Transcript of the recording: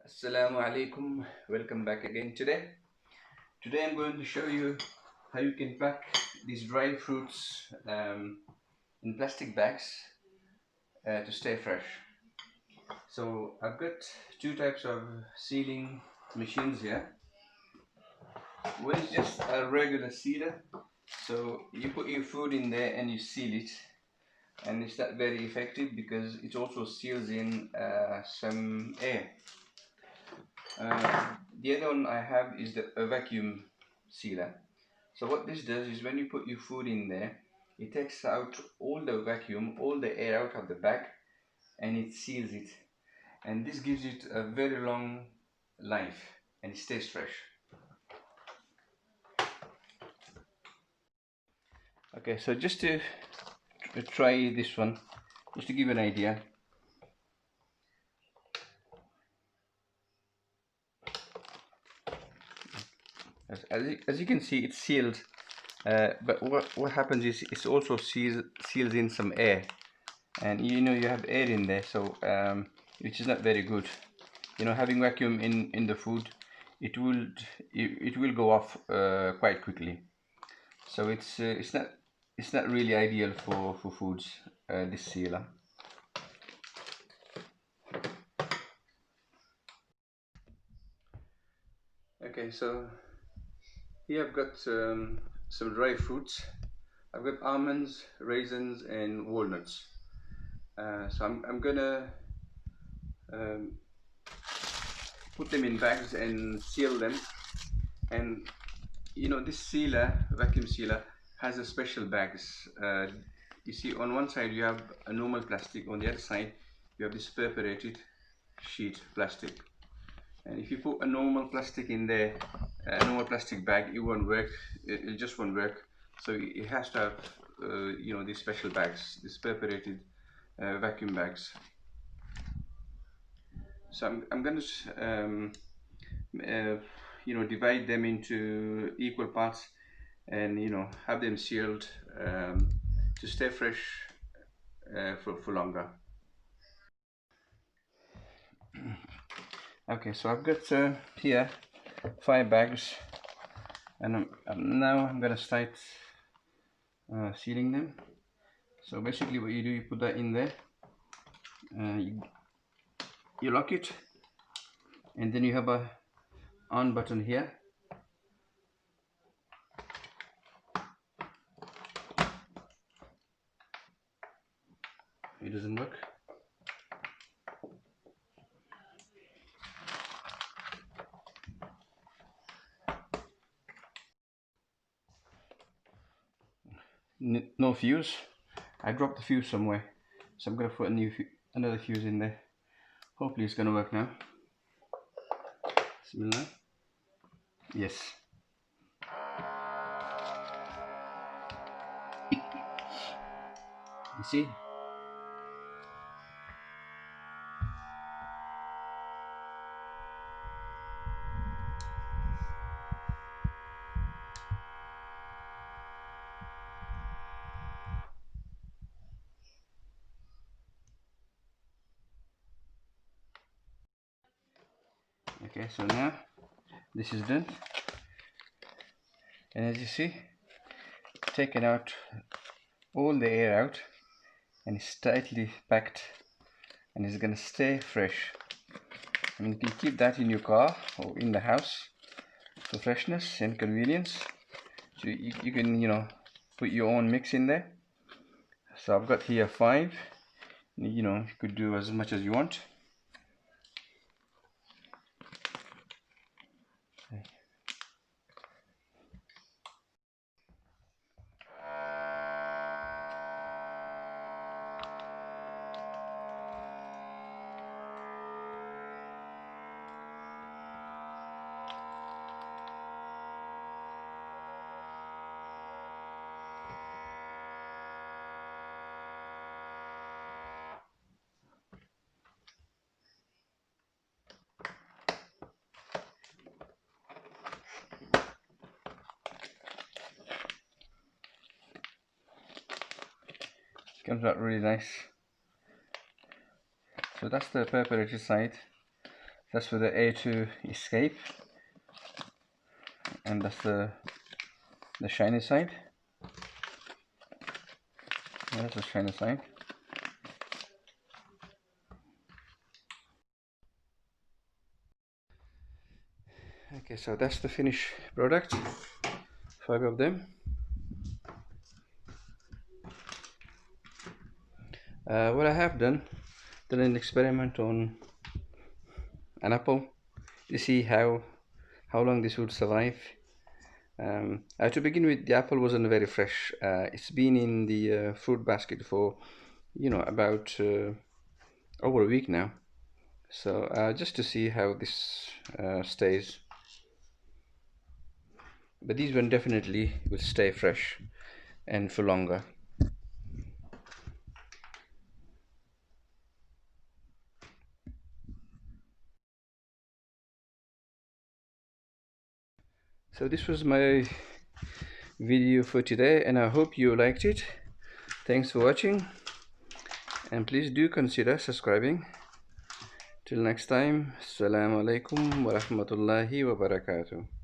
Assalamu alaikum, welcome back again. Today I'm going to show you how you can pack these dry fruits in plastic bags to stay fresh. So I've got two types of sealing machines here. One is just a regular sealer, so you put your food in there and you seal it, and it's not very effective because it also seals in some air. The other one I have is a vacuum sealer. So what this does is when you put your food in there, it takes out all the vacuum, all the air out of the bag, and it seals it. And this gives it a very long life and it stays fresh. Okay, so just to try this one, just to give you an idea. As you can see, it's sealed, but what happens is it also seals in some air, and you have air in there, so which is not very good. Having vacuum in the food, it will go off quite quickly. So it's not really ideal for foods, this sealer. Okay, so here I've got some dry fruits. I've got almonds, raisins, and walnuts. So I'm gonna um, put them in bags and seal them. And this vacuum sealer, has a special bags. You see, on one side you have a normal plastic, on the other side you have this perforated sheet plastic. And if you put a normal plastic in there, a normal plastic bag, it won't work. It just won't work. So it has to have these special bags, these perforated vacuum bags. So I'm going to divide them into equal parts, and have them sealed to stay fresh for longer. Okay, so I've got here 5 bags, and now I'm gonna start sealing them. So basically what you do, you put that in there, you lock it, and then you have a on button here. It doesn't work. No fuse. I dropped the fuse somewhere, so I'm gonna put another fuse in there. Hopefully it's gonna work now. Bismillah. Yes. You see? Okay, so now this is done, and as you see, taken out all the air out, and it's tightly packed, and it's gonna stay fresh. And you can keep that in your car or in the house for freshness and convenience. So you can put your own mix in there. So I've got here 5. You could do as much as you want. Comes out really nice. So that's the perforated side. That's for the air to escape, and that's the shiny side. Yeah, that's the shiny side. Okay, so that's the finished product. 5 of them. What I have done an experiment on an apple to see how long this would survive. To begin with, the apple wasn't very fresh. It's been in the fruit basket for about over a week now. So just to see how this stays. But these one definitely will stay fresh and for longer. So this was my video for today, and I hope you liked it. Thanks for watching, and please do consider subscribing. Till next time, Assalamu alaikum wa rahmatullahi wa barakatuh.